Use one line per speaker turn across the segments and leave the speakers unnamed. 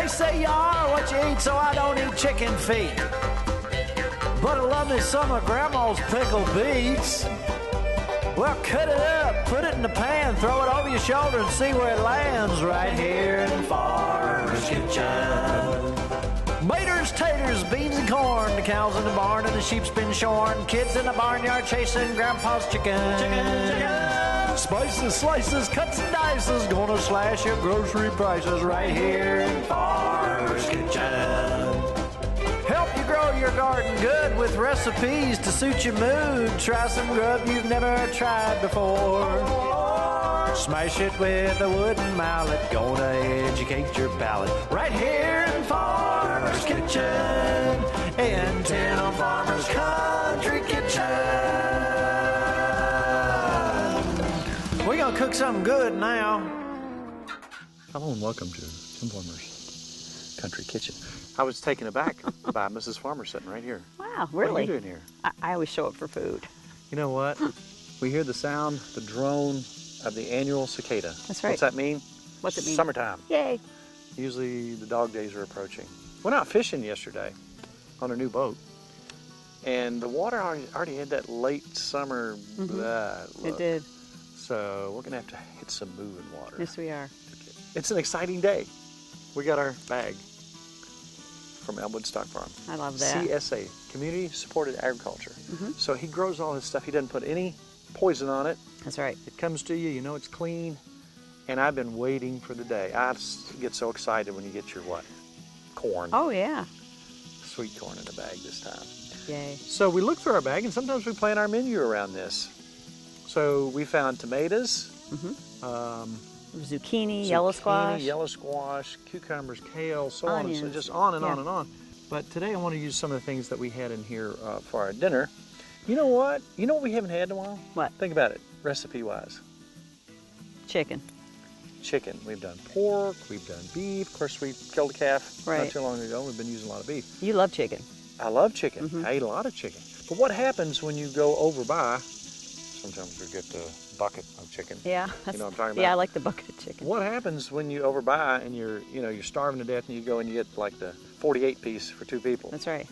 They say you are what you eat, so I don't eat chicken feet. But I love me some of Grandma's pickled beets. Well, cut it up, put it in the pan, throw it over your shoulder and see where it lands right here in Farmer's Kitchen. Maters, taters, beans and corn, the cows in the barn and the sheep's been shorn, kids in the barnyard chasing Grandpa's chicken. Spices, slices, cuts and dices, gonna slash your grocery prices right here in Farmer's Kitchen. Help you grow your garden good with recipes to suit your mood. Try some grub you've never tried before. Smash it with a wooden mallet. Gonna educate your palate. Right here in Farmer's Kitchen. In Tim Farmer's Country Kitchen. We're gonna cook something good now.
Hello and welcome to Tim Farmer's Country Kitchen. I was taken aback by Mrs. Farmer sitting right here.
Wow, really?
What are you doing here?
I always show up for food.
You know what? We hear the sound, the drone of the annual cicada.
That's right.
What's that mean?
What's it mean?
Summertime.
Yay.
Usually the dog days are approaching. Went out fishing yesterday on a new boat. And the water already had that late summer look.
It did.
So we're going to have to hit some moving water.
Yes, we are.
It's an exciting day. We got our bag from Elmwood Stock Farm.
I love that.
CSA, Community Supported Agriculture. So he grows all his stuff. He doesn't put any poison on it.
That's right.
It comes to you, you know it's clean. And I've been waiting for the day. I get so excited when you get your what? Corn.
Oh, yeah.
Sweet corn in the bag this time.
Yay.
So we look through our bag and sometimes we plan our menu around this. So we found tomatoes,
Zucchini, yellow
squash, cucumbers, kale, so on and so just on and on and on. But today I want to use some of the things that we had in here for our dinner. You know what? You know what we haven't had in a while?
What?
Think about it, recipe-wise.
Chicken.
Chicken. We've done pork, we've done beef. Of course, we killed a calf not too long ago. We've been using a lot of beef.
You love chicken.
I love chicken. I eat a lot of chicken. But what happens when you go over by? Sometimes we get the bucket of chicken.
Yeah.
You know what I'm talking about?
Yeah, I like the bucket of chicken.
What happens when you overbuy and you're starving to death and you go and you get like the 48 piece for 2 people?
That's right.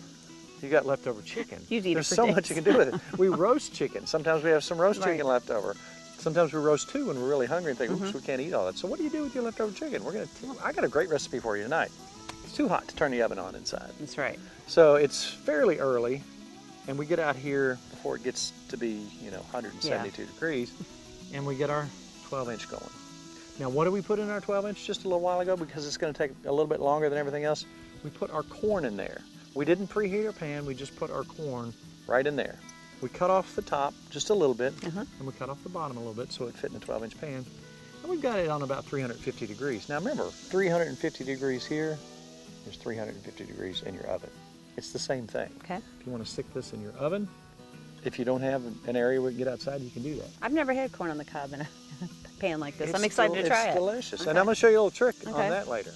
You got leftover chicken.
You'd eat
There's
it for
so
days.
much you can do with it. We roast chicken. Sometimes we have some roast chicken left over. Sometimes we roast 2 when we're really hungry and think, oops, we can't eat all that. So what do you do with your leftover chicken? I got a great recipe for you tonight. It's too hot to turn the oven on inside.
That's right.
So it's fairly early, and we get out here before it gets to be, 172 degrees, and we get our 12-inch going. Now, what did we put in our 12-inch just a little while ago? Because it's going to take a little bit longer than everything else. We put our corn in there. We didn't preheat our pan. We just put our corn right in there. We cut off the top just a little bit, and we cut off the bottom a little bit so it fit in a 12-inch pan. And we've got it on about 350 degrees. Now, remember, 350 degrees here is 350 degrees in your oven. It's the same thing.
Okay.
If you want to stick this in your oven, if you don't have an area where you can get outside, you can do that.
I've never had corn on the cob in a pan like this. I'm excited to try it.
It's delicious.
Okay.
And I'm going to show you a little trick on that later.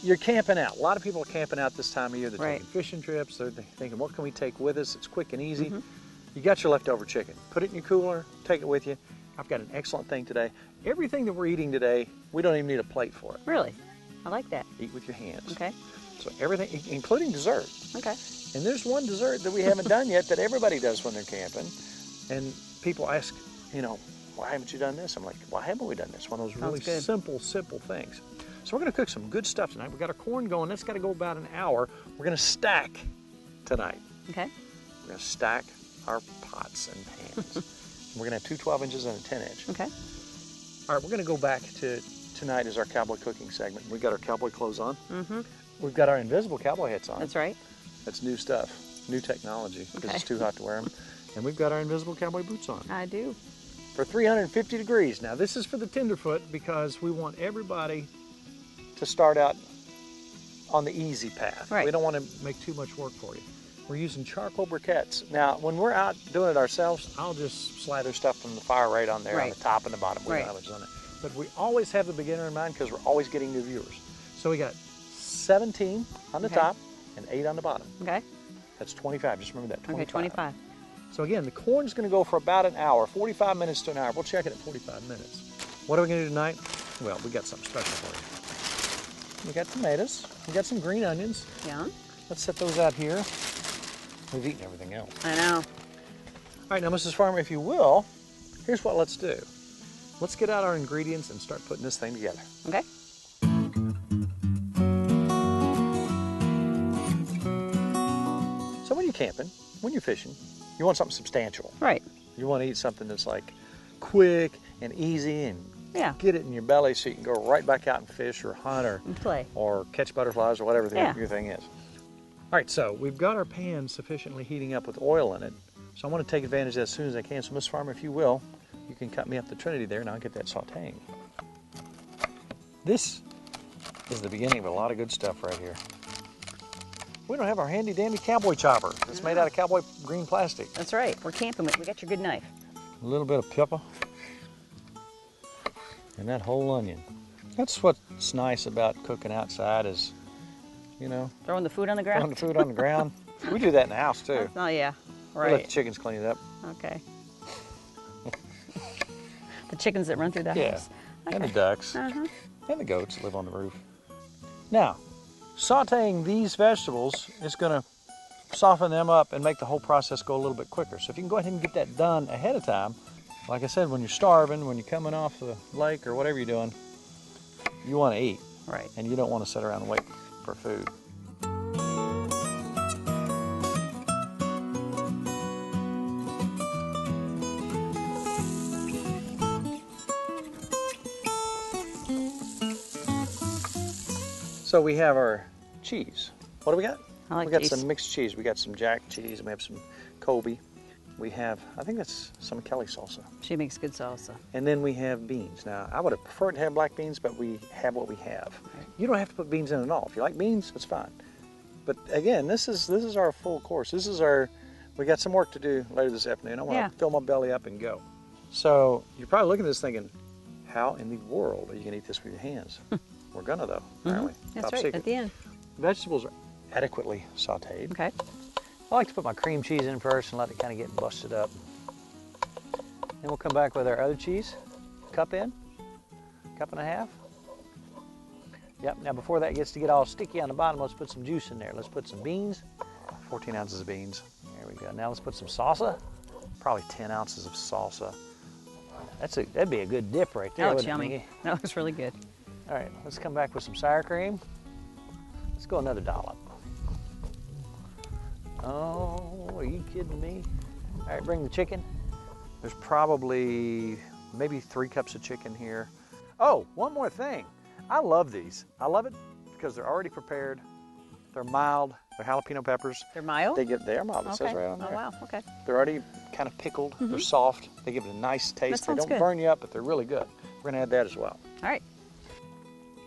You're camping out. A lot of people are camping out this time of year. They're taking fishing trips. They're thinking, what can we take with us? It's quick and easy. You got your leftover chicken. Put it in your cooler. Take it with you. I've got an excellent thing today. Everything that we're eating today, we don't even need a plate for it.
Really? I like that.
Eat with your hands.
Okay.
So everything, including dessert.
Okay.
And there's one dessert that we haven't done yet that everybody does when they're camping. And people ask, why haven't you done this? I'm like, why haven't we done this? One of those really simple things. So we're going to cook some good stuff tonight. We've got our corn going. That's got to go about an hour. We're going to stack tonight.
Okay.
We're going to stack our pots and pans. We're going to have 2 12-inches and a 10-inch.
Okay.
All right, we're going to go back to tonight as our cowboy cooking segment. We've got our cowboy clothes on. We've got our invisible cowboy hats on.
That's right.
That's new stuff, new technology, because it's too hot to wear them. And we've got our invisible cowboy boots on.
I do.
For 350 degrees. Now, this is for the tenderfoot because we want everybody to start out on the easy path.
Right.
We don't want to make too much work for you. We're using charcoal briquettes. Now, when we're out doing it ourselves, I'll just slather stuff from the fire right on there on the top and the bottom. We don't have much on it. But we always have the beginner in mind because we're always getting new viewers. So we got 17 on the top and 8 on the bottom.
Okay.
That's 25. Just remember that, 25.
Okay, 25.
So again, the corn's going to go for about an hour, 45 minutes to an hour. We'll check it at 45 minutes. What are we going to do tonight? Well, we got something special for you. We got tomatoes. We got some green onions.
Yeah.
Let's set those out here. We've eaten everything else.
I know.
All right, now, Mrs. Farmer, if you will, here's what let's do. Let's get out our ingredients and start putting this thing together.
Okay.
So when you're camping, when you're fishing, you want something substantial.
Right.
You want to eat something that's like quick and easy and get it in your belly so you can go right back out and fish or hunt or
play
or catch butterflies or whatever your thing is. All right, so we've got our pan sufficiently heating up with oil in it. So I want to take advantage of that as soon as I can. So Miss Farmer, if you will, you can cut me up the Trinity there and I'll get that sauteing. This is the beginning of a lot of good stuff right here. We don't have our handy dandy cowboy chopper. It's made out of cowboy green plastic.
That's right. We're camping with. We got your good knife.
A little bit of pepper. And that whole onion. That's what's nice about cooking outside is, you know,
throwing the food on the ground.
Throwing the food on the ground. We do that in the house too.
Oh yeah, right.
We let the chickens clean it up.
Okay. The chickens that run through the house. Okay.
And the ducks. And the goats that live on the roof. Now, sauteing these vegetables is going to soften them up and make the whole process go a little bit quicker. So if you can go ahead and get that done ahead of time, like I said, when you're starving, when you're coming off the lake or whatever you're doing, you want to eat.
Right.
And you don't want to sit around and wait for food. So we have our cheese. What do we got?
I like
we got
cheese.
some mixed cheese. We got some Jack cheese, and we have some Colby. We have, I think that's some Kelly salsa.
She makes good salsa.
And then we have beans. Now, I would have preferred to have black beans, but we have what we have. Right. You don't have to put beans in at all. If you like beans, it's fine. But again, this is our full course. This is our, we got some work to do later this afternoon. I want to fill my belly up and go. So you're probably looking at this thinking, how in the world are you going to eat this with your hands? We're gonna though, apparently.
That's
Top
right,
secret.
at the end.
Vegetables are adequately sauteed.
Okay.
I like to put my cream cheese in first and let it kind of get busted up. Then we'll come back with our other cheese. Cup in, cup and a half. Yep, now before that gets to get all sticky on the bottom, let's put some juice in there. Let's put some beans, 14 ounces of beans. There we go. Now let's put some salsa, probably 10 ounces of salsa. That'd be a good dip right there.
That looks yummy. That looks really good.
All right, let's come back with some sour cream. Let's go another dollop. Oh, are you kidding me? All right, bring the chicken. There's probably maybe 3 cups of chicken here. Oh, one more thing. I love these. I love it because they're already prepared. They're mild. They're jalapeno peppers.
They're mild?
They are mild. It says right on there.
Oh, wow, okay.
They're already kind of pickled. They're soft. They give it a nice taste. They don't burn you up, but they're really good. We're gonna add that as well.
All right.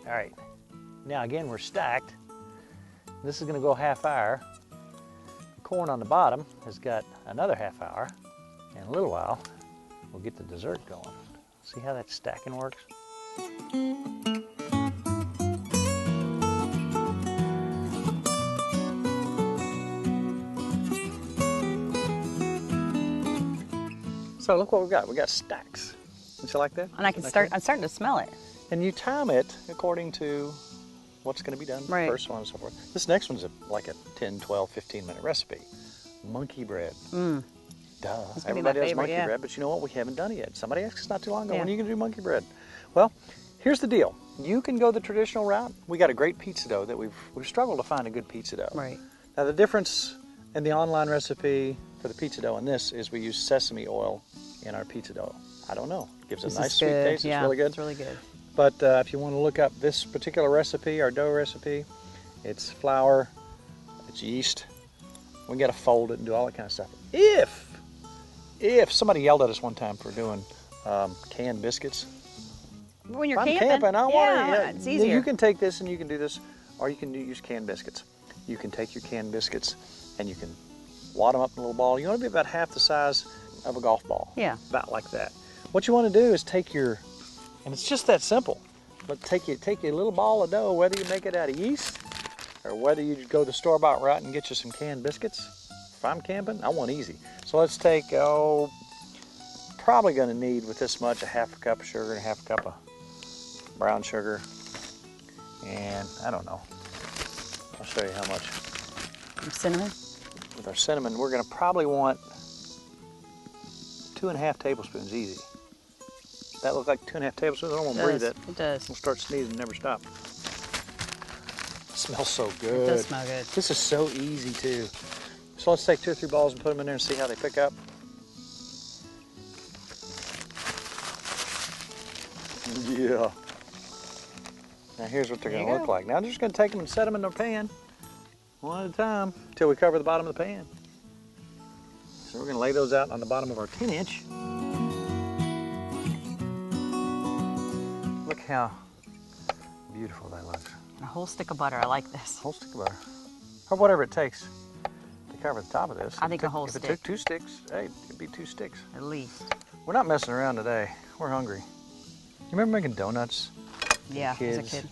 All right, now again, we're stacked. This is gonna go half hour. The corn on the bottom has got another half hour. In a little while, we'll get the dessert going. See how that stacking works? So look what we've got. We got stacks. Don't you like that?
And I'm starting to smell it.
And you time it according to what's going to be done first one and so forth. This next one's like a 10, 12, 15-minute recipe. Monkey bread. Duh. Everybody does monkey bread, but you know what? We haven't done it yet. Somebody asked us not too long ago, when are you going to do monkey bread? Well, here's the deal. You can go the traditional route. We got a great pizza dough that we've struggled to find a good pizza dough.
Right.
Now the difference in the online recipe for the pizza dough and this is we use sesame oil in our pizza dough. I don't know. It gives a nice sweet taste.
Yeah,
it's really good.
It's really good.
But if you want to look up this particular recipe, our dough recipe, it's flour, it's yeast. We got to fold it and do all that kind of stuff. If somebody yelled at us one time for doing canned biscuits.
When you're
camping, I want it.
It's easier.
You can take this and you can do this, or you can use canned biscuits. You can take your canned biscuits and you can wad them up in a little ball. You want to be about half the size of a golf ball.
Yeah.
About like that. What you want to do is take your, and it's just that simple, but take your little ball of dough, whether you make it out of yeast or whether you go the store-bought route and get you some canned biscuits. If I'm camping, I want easy. So let's take, probably going to need with this much a half a cup of sugar and a half a cup of brown sugar. And I don't know. I'll show you how much.
Cinnamon?
With our cinnamon, we're gonna probably want 2.5 tablespoons, easy. That look like 2.5 tablespoons? I don't want to breathe it.
It does.
We'll start sneezing and never stop. It smells so good.
It does smell good.
This is so easy too. So let's take 2 or 3 balls and put them in there and see how they pick up. Yeah. Now here's what they're going to look like. Now I'm just going to take them and set them in the pan one at a time until we cover the bottom of the pan. So we're going to lay those out on the bottom of our 10-inch. Look how beautiful that looks.
A whole stick of butter. I like this.
A whole stick of butter. Or whatever it takes to cover the top of this.
I think a whole
stick.
stick.
If it took 2 sticks, hey, it'd be 2 sticks.
At least.
We're not messing around today. We're hungry. You remember making donuts?
Yeah,
kids?
as a kid.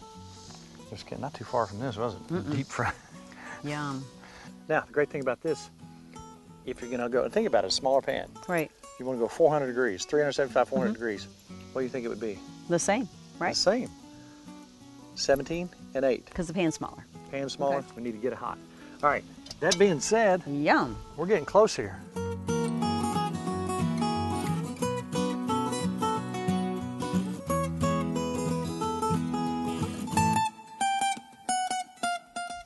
Just kidding. Not too far from this, was it? Deep fry.
Yum.
Now, the great thing about this, if you're gonna go, think about it, a smaller pan.
Right.
You wanna go 400 degrees, 375, 400 degrees. What do you think it would be?
The same, right?
The same. 17 and 8.
Because the pan's smaller.
Pan smaller,
Okay.
we need to get it hot. All right, that being said,
Yum.
we're getting close here.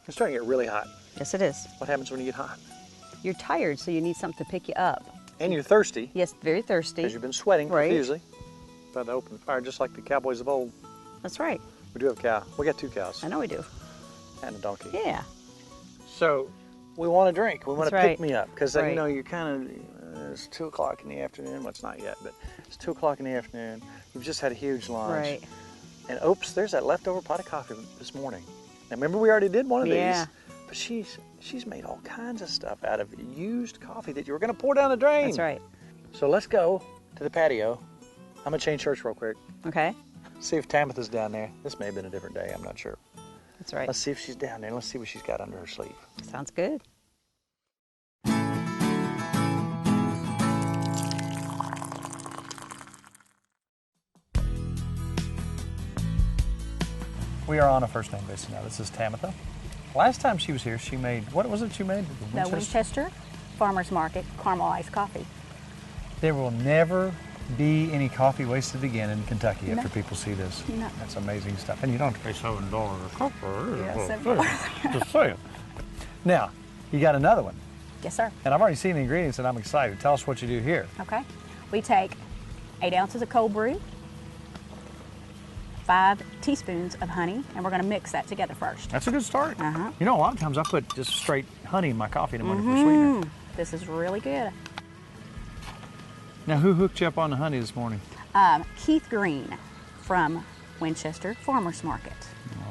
It's starting to get really hot.
Yes, it is.
What happens when you get hot?
You're tired, so you need something to pick you up.
And you're thirsty,
Yes, very thirsty.
because you've been sweating
Right.
profusely. About to open the fire, just like the cowboys of old.
That's right.
We do have a cow. We got 2 cows
I know we do.
and a donkey.
Yeah.
So we want to drink. We want to
That's right.
pick me up because
Right.
you know you're kind of. It's 2 o'clock in the afternoon. Well, it's not yet, but it's 2 o'clock in the afternoon. You've just had a huge lunch.
Right.
And oops, there's that leftover pot of coffee this morning. Now remember we already did one of
Yeah.
these, but she's made all kinds of stuff out of used coffee that you were going to pour down the drain.
That's right.
So let's go to the patio. I'm gonna change shirts real quick.
Okay.
See if Tamitha's down there. This may have been a different day. I'm not sure.
That's right.
Let's see if she's down there. Let's see what she's got under her sleeve.
Sounds good.
We are on a first name basis now. This is Tamitha. Last time she was here, she made, what was it you made?
The Winchester Farmers Market Caramel Iced Coffee.
There will never be any coffee wasted again in Kentucky
No.
after people see this.
No.
That's amazing stuff. And you don't have to pay $7 a cup for it.
Yes,
Just saying. Now, you got another one.
Yes, sir.
And I've already seen the ingredients and I'm excited. Tell us what you do here.
Okay. We take 8 ounces of cold brew, 5 teaspoons of honey, and we're going to mix that together first.
That's a good start.
Uh-huh.
You know, a lot of times I put just straight honey in my coffee and I'm looking for sweetener.
This is really good.
Now, who hooked you up on the honey this morning?
Keith Green from Winchester Farmers Market.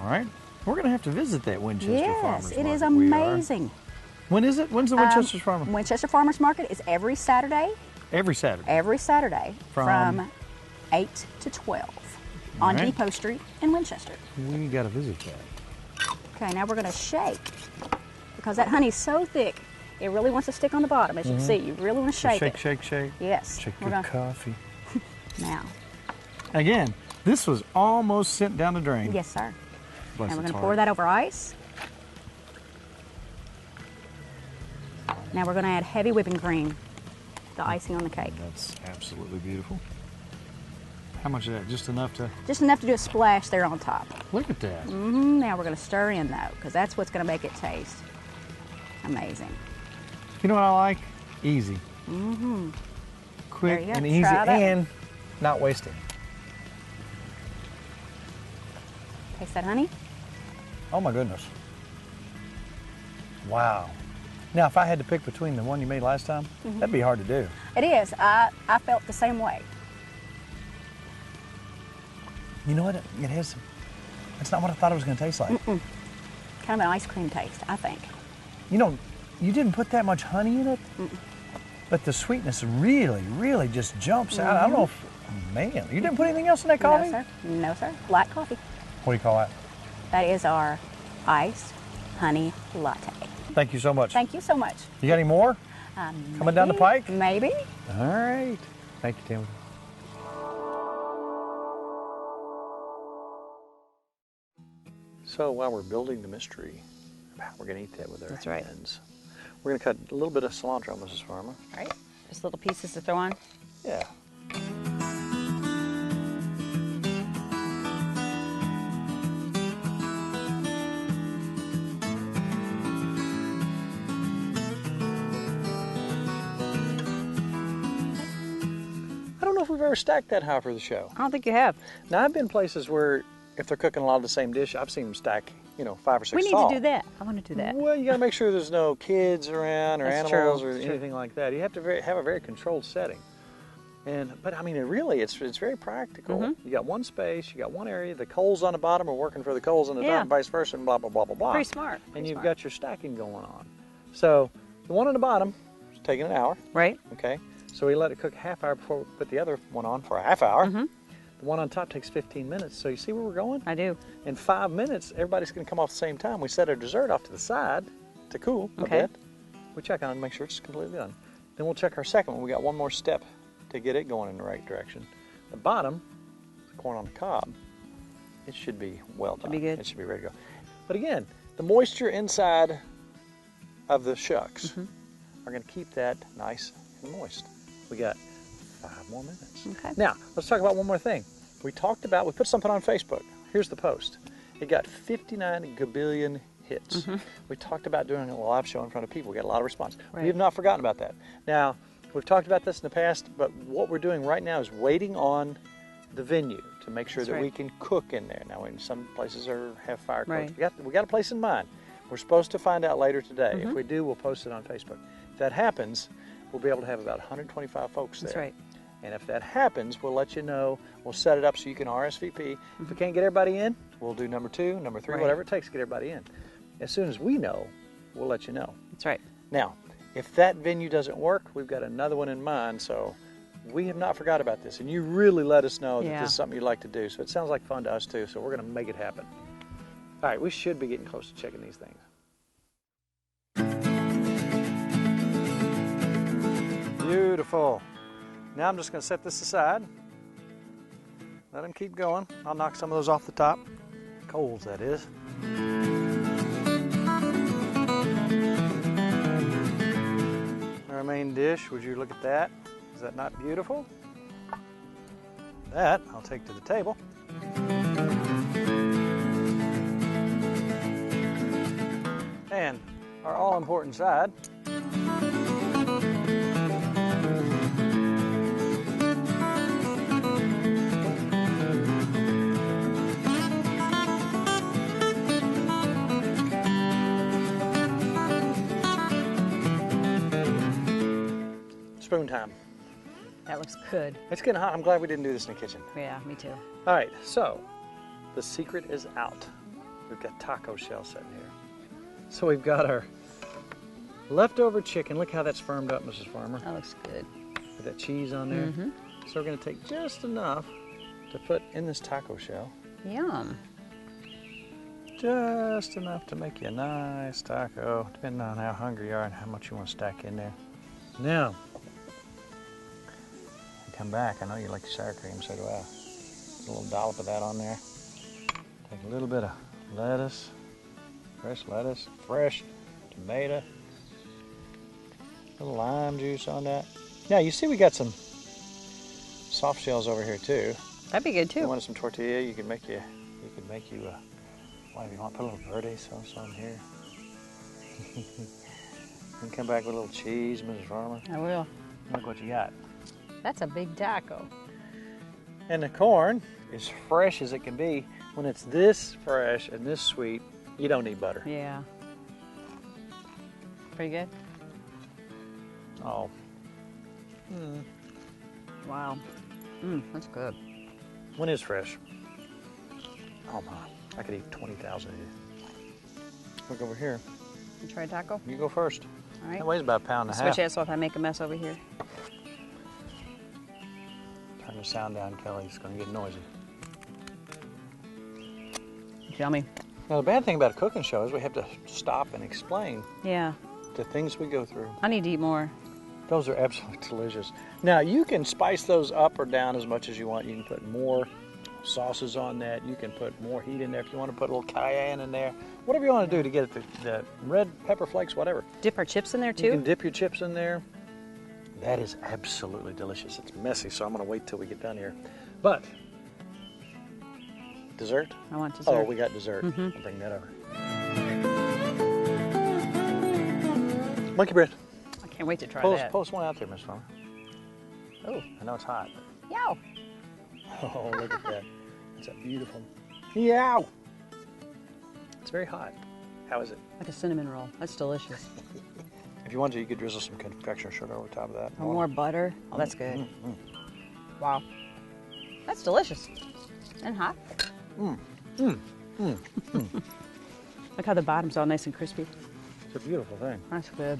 All right. We're going to have to visit that Winchester Farmers
Yes,
Market.
it is
We are.
amazing.
When is it? When's the Winchester Farmers?
Winchester Farmers Market is every Saturday.
Every Saturday.
Every Saturday
From
8 to 12 on
right.
Depot Street in Winchester.
We got to visit that.
Okay, now we're going to shake because that honey's so thick, it really wants to stick on the bottom. As you can see, you really want to shake it.
Shake, shake.
Yes.
Shake
we're
your
gonna-
coffee.
Now,
Again, this was almost sent down the drain.
yes, sir.
Bless
And we're
its
going to
heart.
pour that over ice. Now we're going to add heavy whipping cream, the icing on the cake.
That's absolutely beautiful. How much of that? Just enough to...
Just enough to do a splash there on top.
Look at that.
Now we're going to stir in though, because that's what's going to make it taste amazing.
You know what I like? Easy. Quick
There you go.
and easy
Try that.
and not wasting.
Taste that honey?
Oh my goodness. Wow. Now, if I had to pick between the one you made last time, that'd be hard to do.
It is. I felt the same way.
You know what? It has. It's not what I thought it was going to taste like.
Kind of an ice cream taste, I think.
You know, you didn't put that much honey in it, but the sweetness really, really just jumps out. I don't know if, man, you didn't put anything else in that coffee?
No, sir. No, sir. Black coffee.
What do you call that?
That is our Iced Honey Latte.
Thank you so much.
Thank you so much.
You got any more coming down the pike?
Maybe.
All right. Thank you, Tim. So while we're building the mystery of how we're going to eat that with our
That's right.
hands, we're going to cut a little bit of cilantro, Mrs. Farmer.
All right. Just little pieces to throw on.
Yeah. I don't know if we've ever stacked that high for the show.
I don't think you have.
Now, I've been places where if they're cooking a lot of the same dish, I've seen them stack, 5 or 6
We need
tall.
to do that. I want to do that.
Well, you got to make sure there's no kids around or
That's
animals
true.
or
That's true.
anything like that. You have to have a very controlled setting. But I mean, it's very practical.
Mm-hmm.
You got one space, you got one area. The coals on the bottom are working for the coals on the
Yeah.
top, and vice versa, and blah blah blah blah blah.
Pretty smart.
And
Pretty
you've
smart.
got your stacking going on. So the one on the bottom is taking an hour.
Right?
Okay. So we let it cook a half hour before we put the other one on for a half hour.
Mm-hmm.
The one on top takes 15 minutes. So you see where we're going?
I do.
In 5 minutes, everybody's going to come off at the same time. We set our dessert off to the side to cool a
Okay.
bit. We check on it and make sure it's completely done. Then we'll check our second one. We got one more step to get it going in the right direction. The bottom, the corn on the cob, it should be well done.
Should be good.
It should be ready to go. But again, the moisture inside of the shucks are going to keep that nice and moist. We got 5 more minutes.
Okay.
Now, let's talk about one more thing. We put something on Facebook. Here's the post. It got 59 gabillion hits. We talked about doing a live show in front of people. We got a lot of response.
Right.
We have not forgotten about that. Now, we've talked about this in the past, but what we're doing right now is waiting on the venue to make sure
That's
that
right.
we can cook in there. Now, in some places have fire cooks.
Right.
We got a place in mind. We're supposed to find out later today. If we do, we'll post it on Facebook. If that happens, we'll be able to have about 125 folks there.
That's right.
And if that happens, we'll let you know. We'll set it up so you can RSVP. If we can't get everybody in, we'll do number 2, number 3,
Right.
whatever it takes to get everybody in. As soon as we know, we'll let you know.
That's right.
Now, if that venue doesn't work, we've got another one in mind. So we have not forgot about this. And you really let us know that
Yeah.
this is something you'd like to do. So it sounds like fun to us too. So we're going to make it happen. All right, we should be getting close to checking these things. Beautiful. Now I'm just going to set this aside. Let them keep going. I'll knock some of those off the top. Coals, that is. Our main dish, would you look at that? Is that not beautiful? That I'll take to the table. And our all-important side. Spoon time.
That looks good.
It's getting hot. I'm glad we didn't do this in the kitchen.
Yeah, me too.
All right, so the secret is out. We've got taco shell sitting here. So we've got our leftover chicken. Look how that's firmed up, Mrs. Farmer.
That looks good.
With that cheese on there. So we're going to take just enough to put in this taco shell.
Yum.
Just enough to make you a nice taco, depending on how hungry you are and how much you want to stack in there. Now, come back. I know you like your sour cream, so do I. Put a little dollop of that on there. Take a little bit of lettuce, fresh tomato, a little lime juice on that. Now you see we got some soft shells over here too.
That'd be good
If you
too.
wanted some tortilla, you could make you whatever you want. Put a little verde sauce on here. And come back with a little cheese, Mrs. Farmer.
I will.
Look what you got.
That's a big taco.
And the corn is fresh as it can be. When it's this fresh and this sweet, you don't need butter.
Yeah. Pretty good?
Oh,
Wow. That's good.
when it's fresh. Oh my, I could eat 20,000 of these. Look over here.
You try a taco?
You go first.
All right.
That weighs about a pound and a
Switch
half.
it so if I make a mess over here.
Turn the sound down, Kelly. It's going to get noisy.
It's yummy.
Now, the bad thing about a cooking show is we have to stop and explain
Yeah.
the things we go through.
I need to eat more.
Those are absolutely delicious. Now, you can spice those up or down as much as you want. You can put more sauces on that. You can put more heat in there if you want to put a little cayenne in there. Whatever you want to do to get the red pepper flakes, whatever.
Dip our chips in there too?
You can dip your chips in there. That is absolutely delicious. It's messy, so I'm going to wait till we get done here. But, dessert?
I want dessert.
Oh, we got dessert. I'll bring that over. Monkey bread.
I can't wait to try
Pull
that.
us one out there, Miss Farmer.
Oh,
I know it's hot.
yow.
Oh, look at that. It's a beautiful. Yow! It's very hot. How is it?
Like a cinnamon roll. That's delicious.
If you want to, you could drizzle some confectioner sugar over top of that.
Or more butter. Oh, that's good. Wow. That's delicious. And hot. Look how the bottom's all nice and crispy.
It's a beautiful thing.
That's good.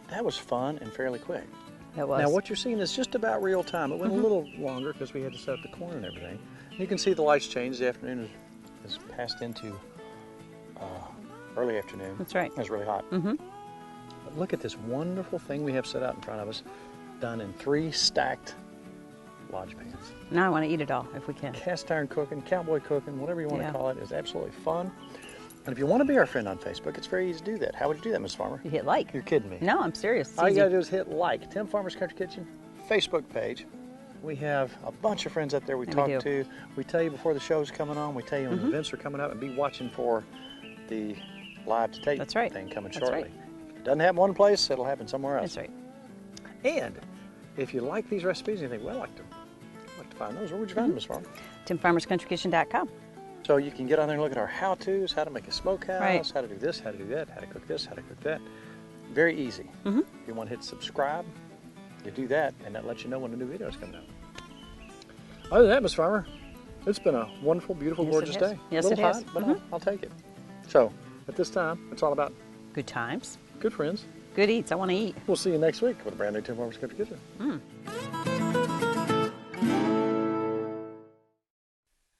That was fun and fairly quick.
That was.
Now what you're seeing is just about real time. It went a little longer because we had to set up the corn and everything. You can see the lights change. The afternoon has passed into early afternoon.
That's right.
It's really hot. But look at this wonderful thing we have set out in front of us, done in 3 stacked Lodge pans.
Now I want to eat it all if we can.
Cast iron cooking, cowboy cooking, whatever you want
Yeah.
to call it, is absolutely fun. And if you want to be our friend on Facebook, it's very easy to do that. How would you do that, Miss Farmer?
You hit like.
You're kidding me.
No, I'm serious. It's
All you
easy.
gotta do is hit like. Tim Farmer's Country Kitchen Facebook page. We have a bunch of friends out there we
Yeah,
talk
we do.
to. We tell you before the show's coming on. We tell you when events are coming up, and be watching for the live to tape
That's right.
thing coming
That's
shortly.
right.
If it doesn't happen one place, it'll happen somewhere else.
That's right.
And if you like these recipes and you think, well, I'd like to find those, where would you find them, Miss Farmer?
TimFarmersCountryKitchen.com.
So you can get on there and look at our how-tos, how to make a smokehouse,
Right.
how to do this, how to do that, how to cook this, how to cook that. Very easy. If you want to hit subscribe, you do that, and that lets you know when a new video is coming out. Other than that, Miss Farmer, it's been a wonderful, beautiful,
Yes,
gorgeous
it has.
day.
Yes,
a little
it
hot,
has.
but I'll take it. So at this time, it's all about
Good times.
good friends.
Good eats. I want to eat.
We'll see you next week with a brand new Tim Farmer's Country Kitchen.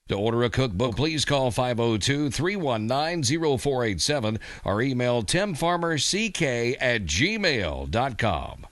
To order a cookbook, please call 502-319-0487 or email timfarmerck@gmail.com.